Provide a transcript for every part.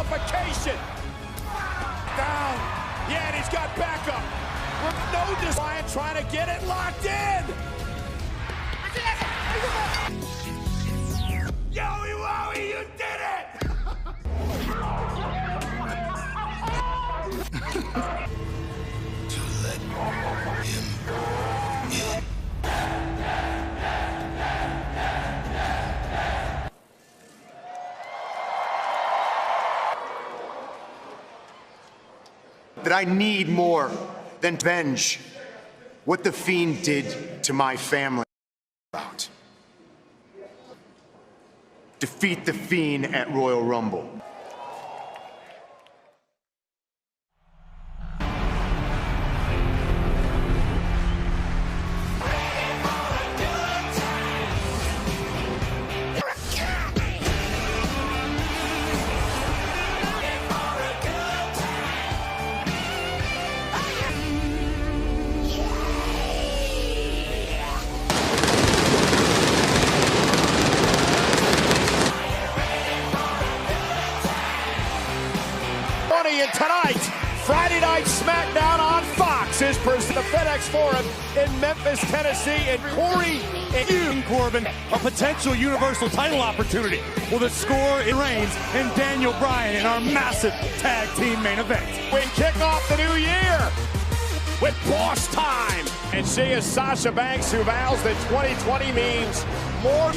disqualification. Down. Yeah, and he's got backup. No design, trying to get it locked in. Yowie Wowie, you did it! To let him in. That I need more than revenge what the Fiend did to my family. About. Defeat the Fiend at Royal Rumble. And tonight, Friday Night SmackDown on Fox is presented at the FedEx Forum in Memphis, Tennessee, and Corey and King Corbin, a potential Universal title opportunity with a score in Reigns and Daniel Bryan in our massive tag team main event. We kick off the new year with Boss Time. And she is Sasha Banks, who vows that 2020 means more.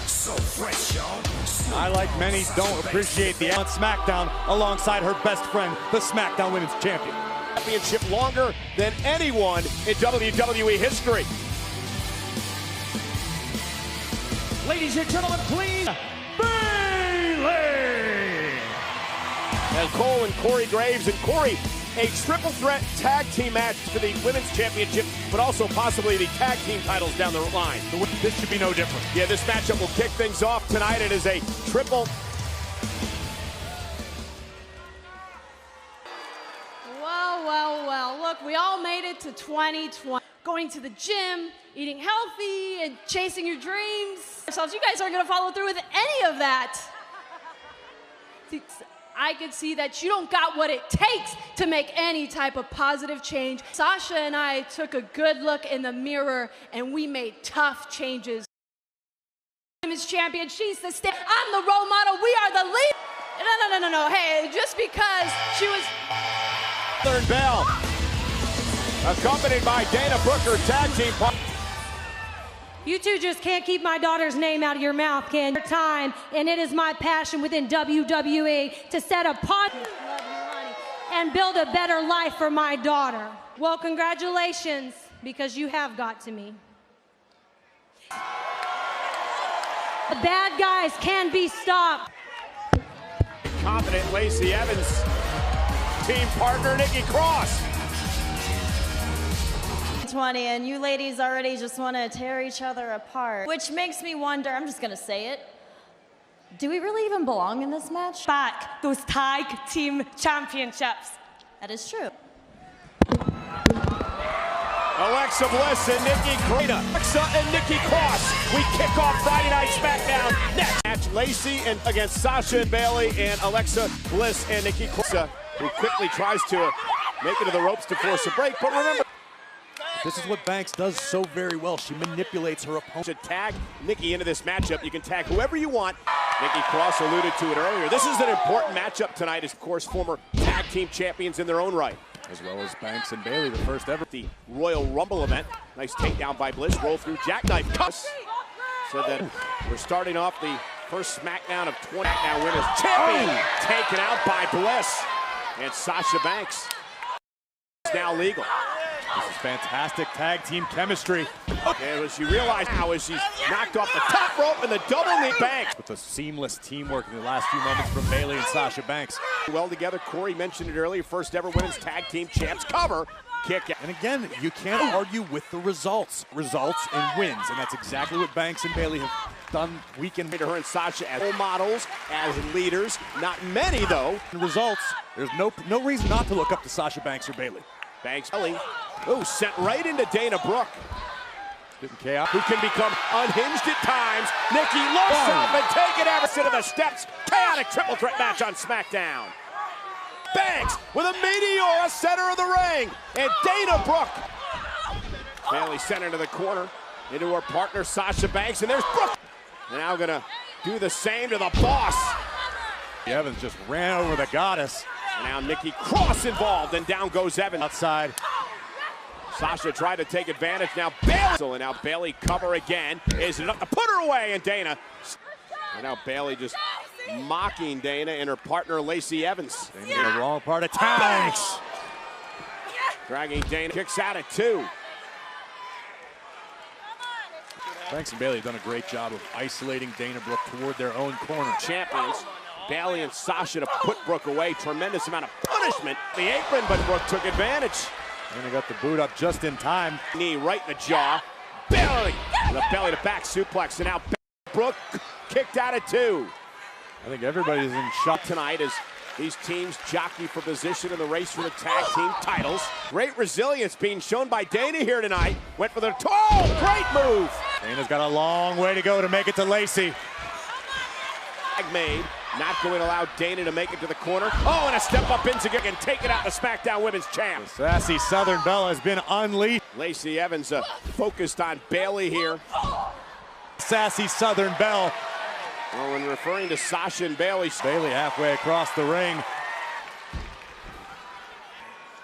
So fresh, y'all. I, like many, don't appreciate the on SmackDown alongside her best friend, the SmackDown Women's Champion. Championship longer than anyone in WWE history. Ladies and gentlemen, please, Bayley! And Cole and Corey Graves. And Corey, a triple threat tag team match for the Women's Championship, but also possibly the tag team titles down the line. This should be no different. Yeah, this matchup will kick things off tonight. It is a triple. Well, look, we all made it to 2020. Going to the gym, eating healthy, and chasing your dreams. You guys aren't gonna follow through with any of that. I could see that you don't got what it takes to make any type of positive change. Sasha and I took a good look in the mirror and we made tough changes. Women's champion, she's the I'm the role model, we are the lead. No. Hey, just because she was. Southern Bell, accompanied by Dana Brooke, tag team partner. You two just can't keep my daughter's name out of your mouth, Ken. Time, and it is my passion within WWE to set a pot and build a better life for my daughter. Well, congratulations, because you have got to me. The bad guys can be stopped. Confident Lacey Evans, team partner Nikki Cross. 20, and you ladies already just want to tear each other apart, which makes me wonder, I'm just gonna say it, do we really even belong in this match? Back those tag team championships. That is true. Alexa Bliss and Nikki Cross. Alexa and Nikki Cross. We kick off Friday Night SmackDown. Next match, Lacey and against Sasha and Bayley, and Alexa Bliss and Nikki Cross, who quickly tries to make it to the ropes to force a break. But remember, This is what Banks does so very well. She manipulates her opponent. to tag Nikki into this matchup. You can tag whoever you want. Nikki Cross alluded to it earlier. This is an important matchup tonight, as of course former tag team champions in their own right. As well as Banks and Bayley, the first ever. The Royal Rumble event. Nice takedown by Bliss. Roll through jackknife cuts. So that we're starting off the first SmackDown of 20. SmackDown Women's Champion taken out by Bliss. And Sasha Banks is now legal. This is fantastic tag team chemistry. And as you realize now, as she's knocked off the top rope and the double knee Banks. With the seamless teamwork in the last few moments from Bayley and Sasha Banks. Well together, Corey mentioned it earlier, first ever women's tag team champs cover. Kick out. And again, you can't argue with the results. Results and wins, and that's exactly what Banks and Bayley have done week in. To her and Sasha as role models, as leaders. Not many, though. The results, there's no reason not to look up to Sasha Banks or Bayley. Banks, sent right into Dana Brooke. Getting chaos. Who can become unhinged at times. Nikki looks up and take it Everson to the steps. Chaos exotic triple threat match on SmackDown. Banks with a meteor, center of the ring, and Dana Brooke. Bayley sent into the corner, into her partner Sasha Banks, and there's Brooke. And now gonna do the same to the boss. Evans just ran over the goddess. And now Nikki Cross involved, and down goes Evans. Outside. Sasha tried to take advantage, now Bayley. And now Bayley cover again. Is enough to put her away, and Dana. And now Bayley just mocking Dana and her partner Lacey Evans. In the wrong part of town. Banks! Dragging Dana, kicks out at 2. Banks and Bayley have done a great job of isolating Dana Brooke toward their own corner. Champions, Bayley and Sasha to put Brooke away. Tremendous amount of punishment. The apron, but Brooke took advantage. Dana got the boot up just in time. Knee right in the jaw. Bayley, the belly to back suplex, and now Brooke kicked out at 2. I think everybody's in shock tonight as these teams jockey for position in the race for the tag team titles. Great resilience being shown by Dana here tonight. Went for the great move. Dana's got a long way to go to make it to Lacey. Tag made, not going to allow Dana to make it to the corner. Oh, and a step up into and take it out the SmackDown Women's Champ. The sassy Southern Belle has been unleashed. Lacey Evans focused on Bayley here. Sassy Southern Belle. Well, when referring to Sasha and Bayley halfway across the ring.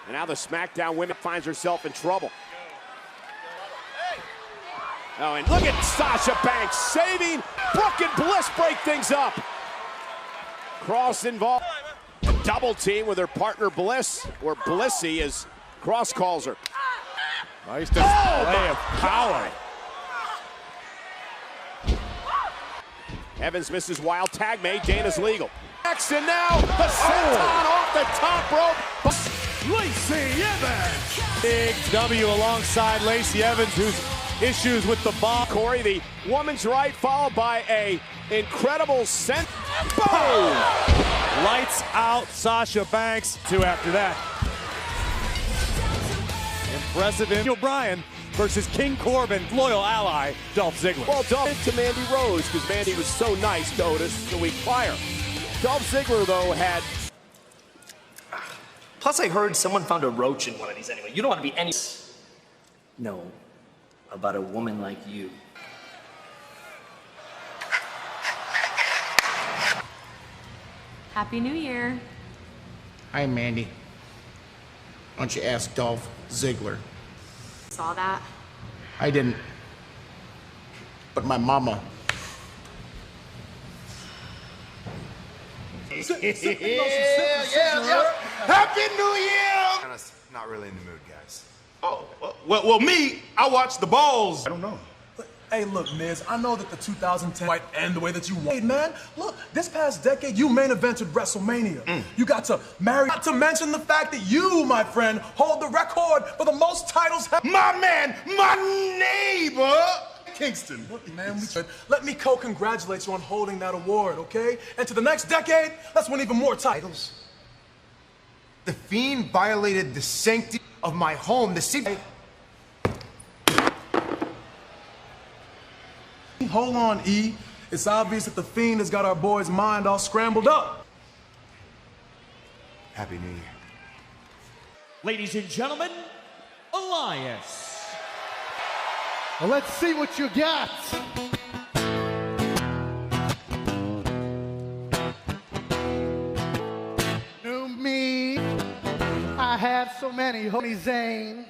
And now the SmackDown Women finds herself in trouble. Oh, and look at Sasha Banks saving Brooke and Bliss, break things up. Cross involved. Double team with her partner Bliss, or Blissy as Cross calls her. Nice display of power. Evans misses wild tag made. Dana's legal. Next, and now the senton off the top rope. Lacey Evans. Big W alongside Lacey Evans, who's issues with the ball. Corey, the woman's right, followed by a incredible sent. Boom! Lights out Sasha Banks. 2 after that. Impressive. Daniel Bryan versus King Corbin, loyal ally, Dolph Ziggler. Well, Dolph to Mandy Rose, because Mandy was so nice to Otis the week prior. Dolph Ziggler, though, had... Plus, I heard someone found a roach in one of these anyway. You don't want to be any... No, about a woman like you. Happy New Year. Hi, Mandy. Why don't you ask Dolph Ziggler? Saw that. I didn't. But my mama. Yeah. Happy New Year! Not really in the mood, guys. Oh, well, me, I watch the balls. I don't know. Hey, look, Miz, I know that the 2010 might end the way that you want. Hey, man, look, this past decade, you main evented WrestleMania. You got to marry, not to mention the fact that you, my friend, hold the record for the most titles. My man, my neighbor, Kingston. Look, man, let me congratulate you on holding that award, okay? And to the next decade, let's win even more titles. The Fiend violated the sanctity of my home. The secret. Hold on, E. It's obvious that the Fiend has got our boy's mind all scrambled up. Happy New Year. Ladies and gentlemen, Elias. Well, let's see what you got. Knew me. I have so many homies. Zane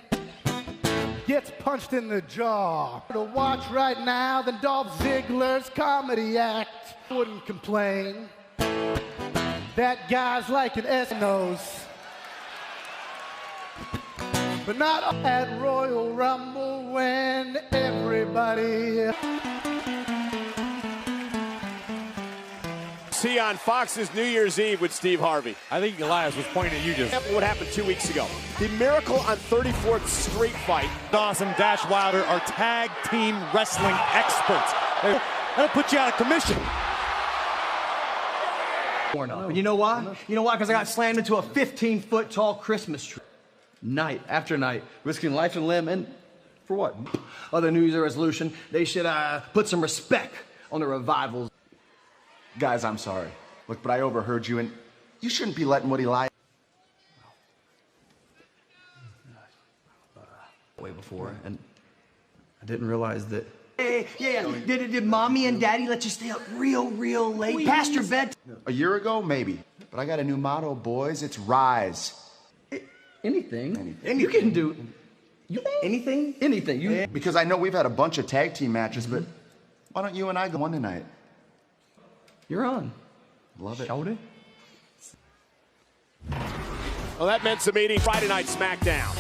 gets punched in the jaw. To watch right now, then Dolph Ziggler's comedy act. Wouldn't complain. That guy's like an S-nose. But not at Royal Rumble when everybody... See on Fox's New Year's Eve with Steve Harvey. I think Elias was pointing at you just. What happened 2 weeks ago? The Miracle on 34th Street fight. Dawson Dash Wilder are tag team wrestling experts. That'll put you out of commission. But you know why? You know why? Because I got slammed into a 15-foot tall Christmas tree. Night after night, risking life and limb, and for what? Other New Year's resolution, they should put some respect on the revivals. Guys, I'm sorry, Look, but I overheard you, and you shouldn't be letting what he lied. Way before, and I didn't realize that. Hey, yeah. Did mommy and daddy let you stay up real late? Past your bed? A year ago, maybe. But I got a new motto, boys. It's rise. Anything. You can do anything. Anything. Because I know we've had a bunch of tag team matches, but why don't you and I go one tonight? You're on. Love it. Showed it. Well, that meant some meeting. Friday Night SmackDown.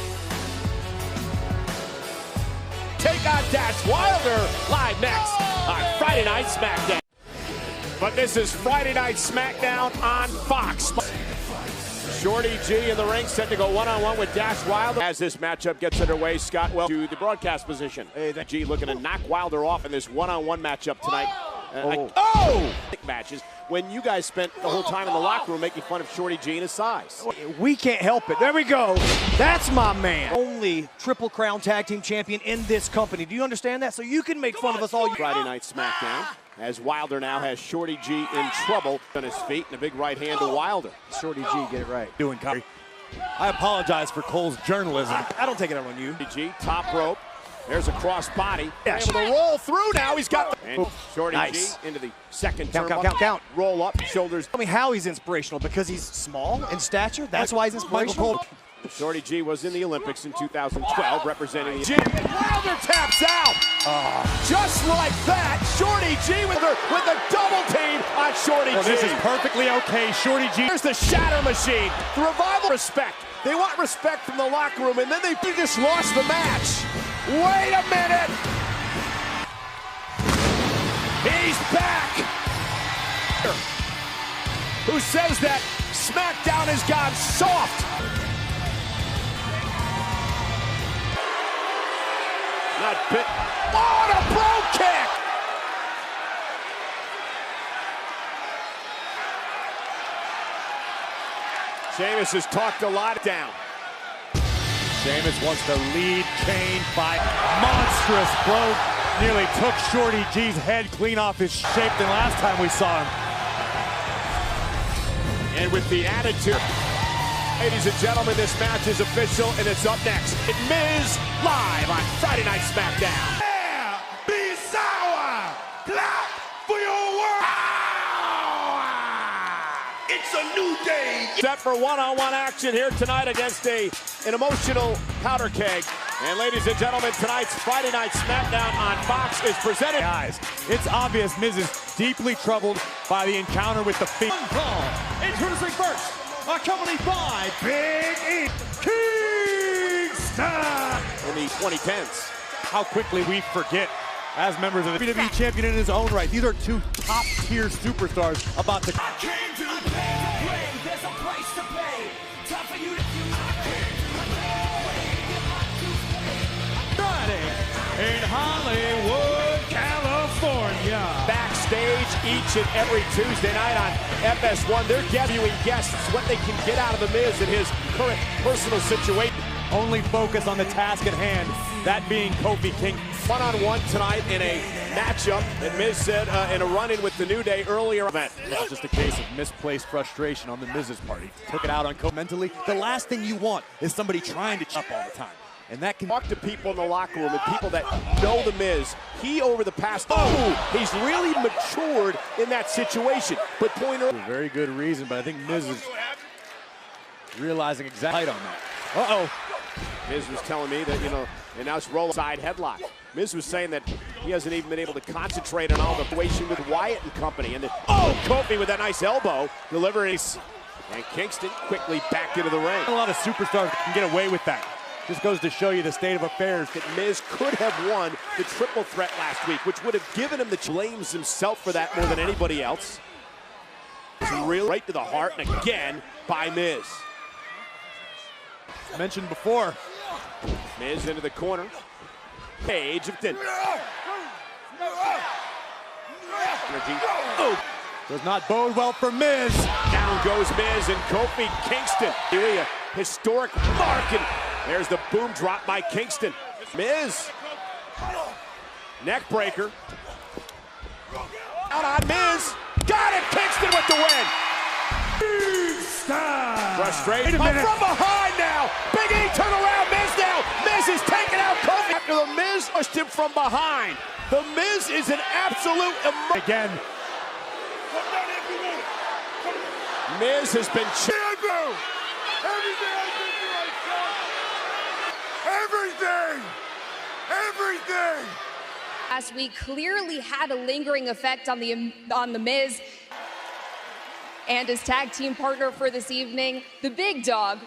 Take on Dash Wilder live next on Friday Night SmackDown. But this is Friday Night SmackDown on Fox. Shorty G in the ring, set to go one-on-one with Dash Wilder. As this matchup gets underway, Scott well to the broadcast position. G looking to knock Wilder off in this one-on-one matchup tonight. Matches when you guys spent the whole time in the locker room making fun of Shorty G and his size. We can't help it. There we go. That's my man. Only Triple Crown Tag Team Champion in this company. Do you understand that? So you can make fun of us all. Friday Night SmackDown, as Wilder now has Shorty G in trouble on his feet, and a big right hand to Wilder. Shorty G, get it right. Doing Curry. I apologize for Cole's journalism. I don't take it out on you. G, top rope. There's a cross body. Able to roll through now. He's got the... And Shorty G into the second count. Roll up, shoulders. Tell me how he's inspirational. Because he's small in stature? That's why he's inspirational? Shorty G was in the Olympics in 2012, representing the... Wilder taps out! Just like that, Shorty G with a double team on Shorty G. This is perfectly okay, Shorty G. Here's the shatter machine. The Revival respect. They want respect from the locker room, and then they just lost the match. Wait a minute! He's back! Who says that SmackDown has gone soft? Not bit. Oh, and a bro kick! Sheamus has talked a lot down. Sheamus wants to lead Kane by monstrous blow. Nearly took Shorty G's head clean off his shape than last time we saw him. And with the attitude, ladies and gentlemen, this match is official and it's up next. Miz live on Friday Night SmackDown. Yeah! Be sour! Clap for your work! It's a new day! Set for one-on-one action here tonight against an emotional powder keg. And ladies and gentlemen, tonight's Friday Night SmackDown on Fox is presented. Guys, it's obvious Miz is deeply troubled by the encounter with the Fiend. Introducing first, accompanied by Big E, Kingston. In the 2010s. How quickly we forget as members of the WWE champion in his own right. These are two top-tier superstars about to... I came to the play to play. There's a price to pay. Time for you to... In Hollywood, California. Backstage each and every Tuesday night on FS1. They're interviewing guests what they can get out of The Miz in his current personal situation. Only focus on the task at hand, that being Kofi King. One-on-one tonight in a matchup that Miz said in a run-in with the New Day earlier event. It's just a case of misplaced frustration on the Miz's part. He took it out on Kofi mentally. The last thing you want is somebody trying to chop all the time. And that can talk to people in the locker room and people that know The Miz. He over the past, he's really matured in that situation. But point earlier, very good reason, but I think Miz is realizing exactly on that. Miz was telling me that, and now it's roll side headlock. Miz was saying that he hasn't even been able to concentrate on all the situation with Wyatt and company. And then, Kofi with that nice elbow delivering. And Kingston quickly back into the ring. A lot of superstars can get away with that. Just goes to show you the state of affairs. That Miz could have won the triple threat last week, which would have given him the blames himself for that more than anybody else. Really right to the heart, and again by Miz. Mentioned before. Miz into the corner. Page of Din. Does not bode well for Miz. Down goes Miz and Kofi Kingston. Really a historic mark, and there's the boom drop by Kingston. Miz. Neck breaker. Out on Miz. Got it. Kingston with the win. Frustrated. From behind now. Big E turn around. Miz now. Miz is taking out Kofi. After the Miz pushed him from behind. The Miz is an absolute again. Miz has been Everything! Last week clearly had a lingering effect on the Miz and his tag team partner for this evening, the Big Dog.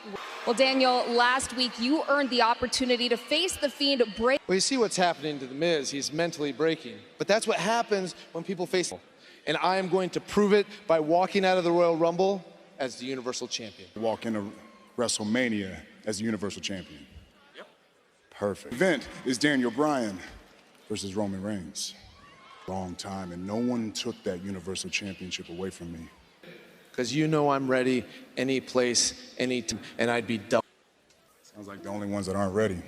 Well, Daniel, last week you earned the opportunity to face the Fiend break. Well, you see what's happening to the Miz. He's mentally breaking. But that's what happens when people face him. And I am going to prove it by walking out of the Royal Rumble as the Universal Champion. Walk into WrestleMania as the Universal Champion. Yep. Perfect. Event is Daniel Bryan versus Roman Reigns. Long time, and no one took that Universal Championship away from me. Because you know I'm ready any place, any time, and I'd be done. Sounds like the only ones that aren't ready.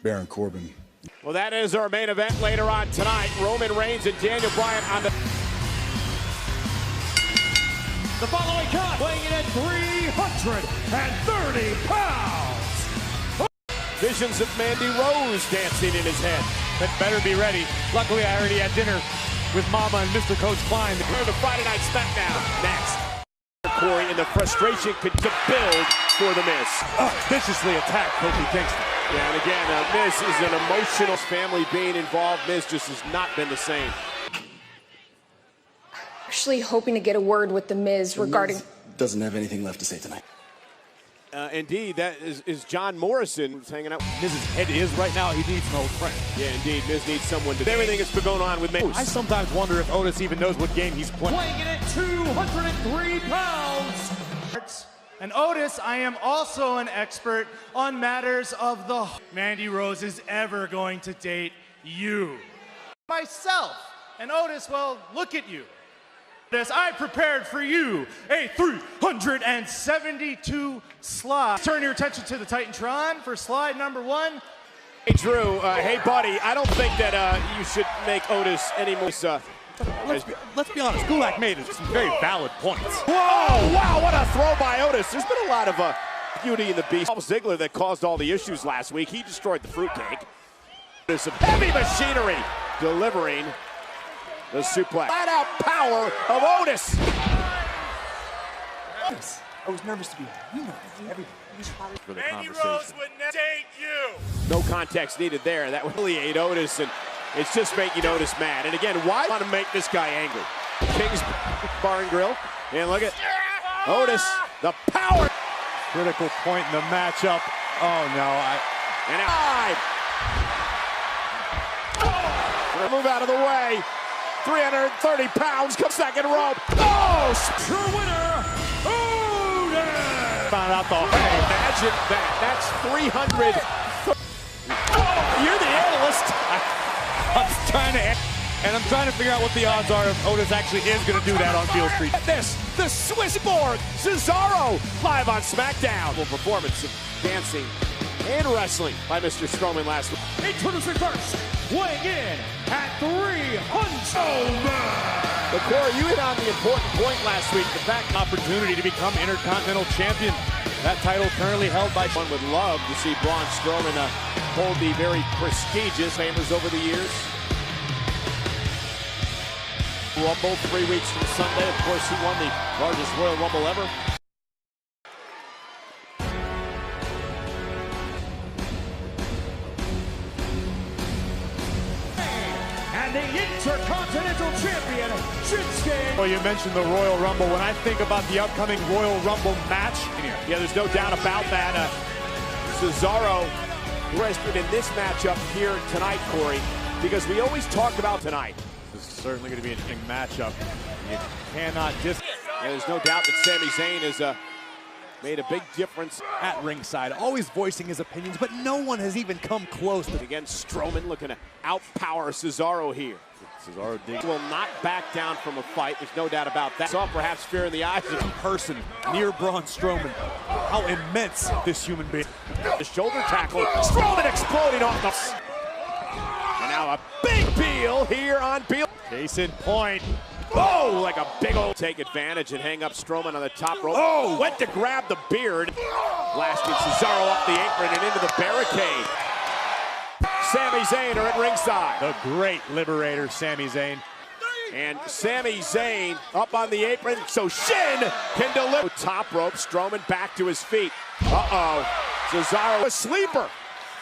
Baron Corbin. Well, that is our main event later on tonight. Roman Reigns and Daniel Bryan on the following cut, weighing in at 330 pounds. Visions of Mandy Rose dancing in his head. But better be ready. Luckily, I already had dinner with Mama and Mr. Coach Klein. We're to Friday Night SmackDown next. Corey, and the frustration could build for the Miz. Viciously attacked Kofi Kingston. Yeah, and again, Miz is an emotional family being involved. Miz just has not been the same. Actually hoping to get a word with the Miz regarding... Doesn't have anything left to say tonight. Indeed, that is John Morrison who's hanging out. Miz's head is right now. He needs an old friend. Yeah, indeed. Miz needs someone to... Everything that's been going on with Miz. I sometimes wonder if Otis even knows what game he's playing. Weighing in at 203 pounds. And Otis, I am also an expert on matters of the... Mandy Rose is ever going to date you. Myself. And Otis, well, look at you. As I prepared for you a 372 slide. Turn your attention to the Titantron for slide number 1. Hey, Drew, hey, buddy, I don't think that you should make Otis any more... Let's be honest, Gulak made some very valid points. Whoa, wow, what a throw by Otis. There's been a lot of beauty in the beast. Ziggler that caused all the issues last week. He destroyed the fruitcake. There's some heavy machinery delivering the suplex. Flat out power of Otis. I was nervous to be here. You know, for the Mandy conversation. Rose would never date you. No context needed there. That would really aid Otis, and it's just making Otis mad. And again, why want to make this guy angry? King's Bar and Grill. And look at Otis, the power. Critical point in the matchup. Oh no, and move out of the way. 330 pounds, comes second rope. Oh, your winner, Otis. Found out the imagine that. That's 300. You're the analyst. I'm trying to figure out what the odds are if Otis actually is going to do that on Beale Street. This, the Swiss Borg, Cesaro, live on SmackDown. Performance of dancing and wrestling by Mr. Strowman last week. Introducing first, weighing in at 300. But Corey, you hit on the important point last week. The fact opportunity to become Intercontinental Champion. That title currently held by... One would love to see Braun Strowman hold the very prestigious favors over the years. Rumble 3 weeks from Sunday. Of course, he won the largest Royal Rumble ever. And the Intercontinental Champion, Shinsuke. Well, you mentioned the Royal Rumble. When I think about the upcoming Royal Rumble match... Yeah, there's no doubt about that. Cesaro rested in this matchup here tonight, Corey, because we always talked about tonight. This is certainly going to be an interesting matchup. You cannot just... Yeah, there's no doubt that Sami Zayn has made a big difference at ringside, always voicing his opinions, but no one has even come close to... Again, Strowman looking to outpower Cesaro here. Cesaro will not back down from a fight. There's no doubt about that. Saw perhaps fear in the eyes of a person near Braun Strowman. How immense this human being. The shoulder tackle. Strowman exploding off the... And now a big Beal here on Beal. Case in point. Oh, like a big old take advantage and hang up Strowman on the top rope. Oh, went to grab the beard. Blasting Cesaro off the apron and into the barricade. Sami Zayn are at ringside. The great liberator, Sami Zayn. And Sami Zayn up on the apron, so Shin can deliver. Top rope, Strowman back to his feet. Uh-oh, Cesaro a sleeper.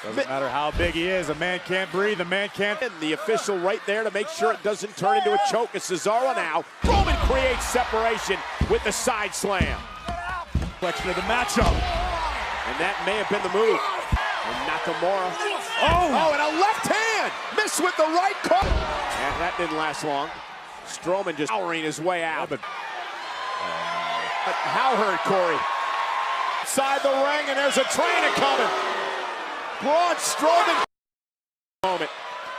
Doesn't matter how big he is, a man can't breathe, a man can't. And the official right there to make sure it doesn't turn into a choke. It's Cesaro now. Roman creates separation with the side slam. Reflection of the matchup. And that may have been the move. And Nakamura. Oh, and a left hand. Missed with the right cut. And that didn't last long. Strowman just powering his way out. But how hurt Corey? Inside the ring, and there's a train coming. Braun Strowman moment.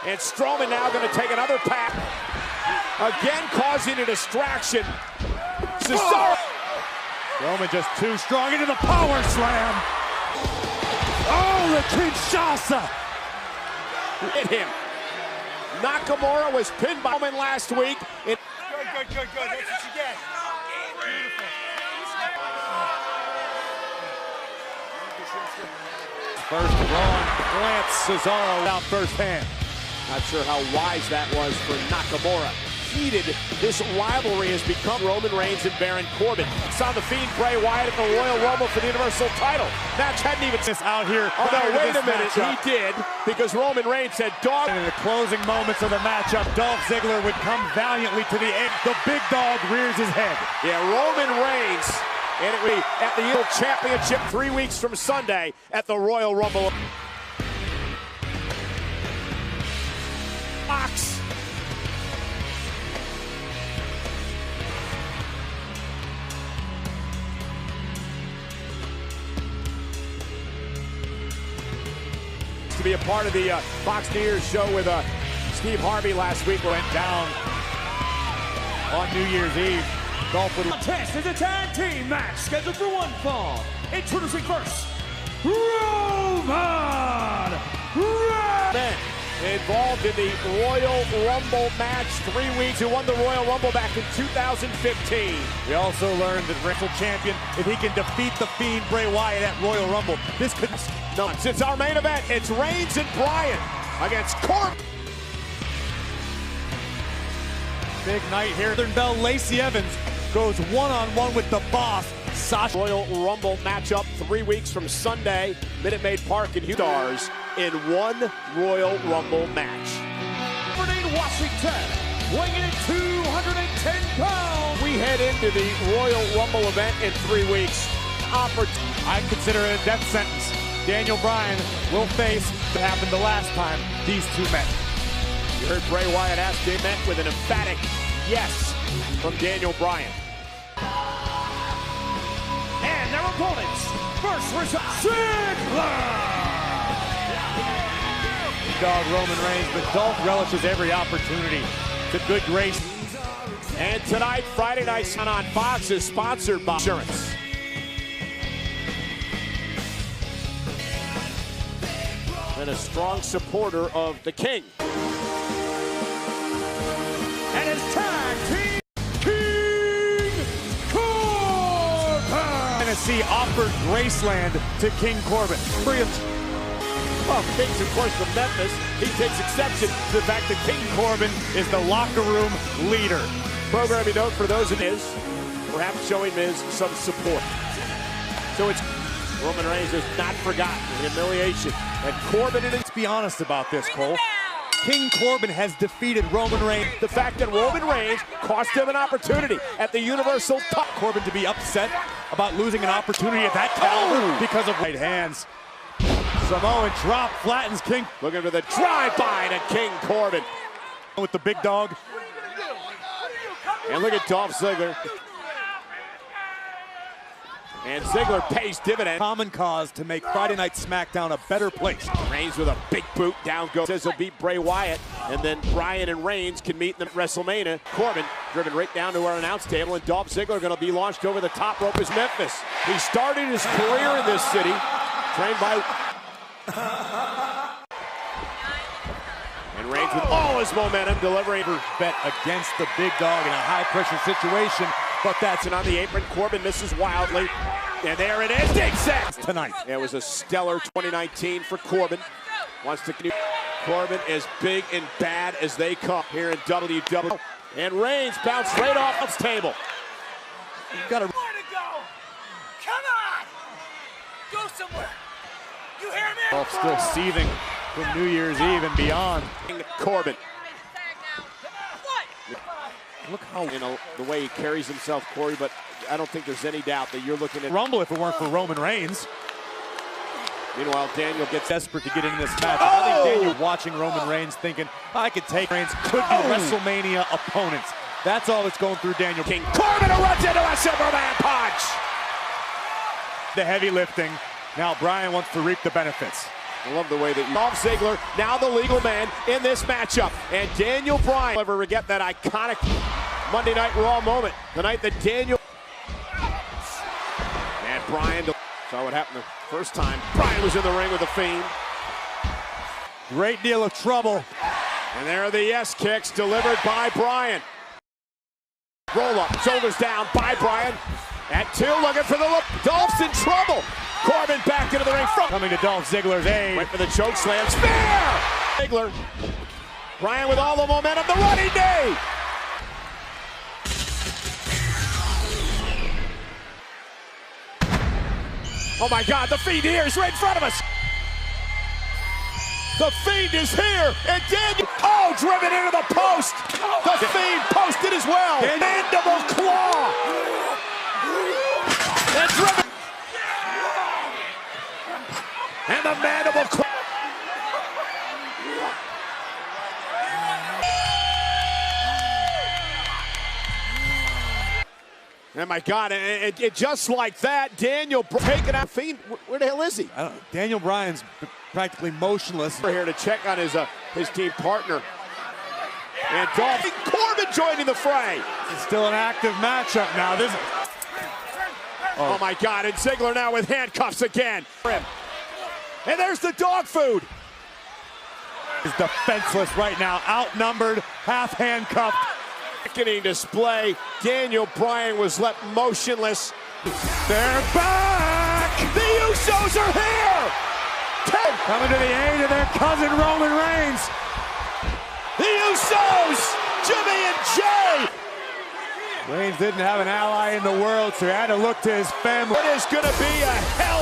And Strowman now going to take another pack. Again causing a distraction. Cesaro. Strowman just too strong into the power slam. Oh, the Kinshasa. Hit him. Nakamura was pinned by Roman last week. Good. That's what you get. First Braun plants Cesaro out firsthand. Not sure how wise that was for Nakamura. Heated, this rivalry has become Roman Reigns and Baron Corbin. Saw the Fiend Bray Wyatt at the Royal Rumble for the Universal title. Match hadn't even this out here. Oh no, wait a minute, he did, because Roman Reigns said dog. And in the closing moments of the matchup, Dolph Ziggler would come valiantly to the end. The big dog rears his head. Yeah, Roman Reigns, and it will be at the World Championship 3 weeks from Sunday at the Royal Rumble. Fox. To be a part of the Fox New Year's show with Steve Harvey last week. Went down on New Year's Eve. Dolph would Contest is a tag team match scheduled for one fall. Introducing first, Roman Reigns. Involved in the Royal Rumble match 3 weeks, who won the Royal Rumble back in 2015. We also learned that Wrestle Champion, if he can defeat the Fiend Bray Wyatt at Royal Rumble, this could... No, it's our main event. It's Reigns and Bryan against Corbin. Big night here. Northern Belle Lacey Evans goes one-on-one with the boss, Sasha. Royal Rumble matchup 3 weeks from Sunday, Minute Maid Park in Houston. Stars in one Royal Rumble match. Washington, weighing in at 210 pounds. We head into the Royal Rumble event in 3 weeks. I consider it a death sentence. Daniel Bryan will face what happened the last time these two met. You heard Bray Wyatt ask they met with an emphatic yes from Daniel Bryan. And their opponents, first result, Ziggler. Dog Roman Reigns, but Dolph relishes every opportunity to good grace. And tonight, Friday Night on Fox is sponsored by Insurance. And a strong supporter of the King. And his tag team, King Corbin. Tennessee offered Graceland to King Corbin. Free of... Well, King's, of course, from Memphis. He takes exception to the fact that King Corbin is the locker room leader. Programming note for those in Miz, perhaps showing Miz some support. So it's Roman Reigns has not forgotten the humiliation that Corbin and... Let's be honest about this, Cole. King Corbin has defeated Roman Reigns. The fact that Roman Reigns cost him an opportunity at the Universal top. Corbin to be upset about losing an opportunity at that caliber because of right hands. Samoan drop flattens King. Looking for the drive-by to King Corbin. With the big dog. And look at Dolph Ziggler. And Ziggler pays dividend. Common cause to make Friday Night SmackDown a better place. Reigns with a big boot down goes. Says he'll beat Bray Wyatt. And then Bryan and Reigns can meet in the WrestleMania. Corbin driven right down to our announce table. And Dolph Ziggler going to be launched over the top rope as Memphis. He started his career in this city. Trained by... And And Reigns with all his momentum, delivering. Bet against the big dog in a high-pressure situation, but that's And on the apron, Corbin misses wildly. And there it is, Dig Sex tonight. It was a stellar 2019 for Corbin. Wants to continue. Corbin is big and bad as they come here in WWE. And Reigns bounced right off the table. You've got to. Where to go? Come on! Go somewhere! You hear me? Still seething from New Year's Eve and beyond. Corbin. Look how, the way he carries himself, Corey, but I don't think there's any doubt that you're looking at Rumble if it weren't for Roman Reigns. Meanwhile, Daniel gets desperate to get into this match. I think Daniel watching Roman Reigns thinking, I could take Reigns, could be WrestleMania opponents. That's all that's going through Daniel. King Corbin runs into a Superman punch. The heavy lifting. Now Bryan wants to reap the benefits. I love the way that Dolph Ziggler, now the legal man in this matchup. And Daniel Bryan, never forget that iconic Monday Night Raw moment. The night that Daniel and Bryan saw what happened the first time. Bryan was in the ring with the Fiend. Great deal of trouble. And there are the yes kicks delivered by Bryan. Roll up, shoulders down by Bryan. At 2, looking for the look. Dolph's in trouble. Corbin back into the ring. Coming to Dolph Ziggler's aid. Went for the choke slam. Spear! Ziggler. Bryan with all the momentum. The running knee. Oh my God, the Fiend here is right in front of us. The Fiend is here, and Daniel, driven into the post. The Fiend posted as well. Mandible claw. And driven. And the mandible claw. Oh my God, it just like that, Daniel taking out Fiend. Where the hell is he? Daniel Bryan's practically motionless. We're here to check on his team partner. And Dolph Corbin joining the fray. It's still an active matchup now. Oh my God, and Ziggler now with handcuffs again. And there's the dog food. He's defenseless right now, outnumbered, half handcuffed. Sickening display. Daniel Bryan was left motionless. They're back! The Usos are here! Coming to the aid of their cousin Roman Reigns. The Usos! Jimmy and Jay! Reigns didn't have an ally in the world, so he had to look to his family. It is going to be a hell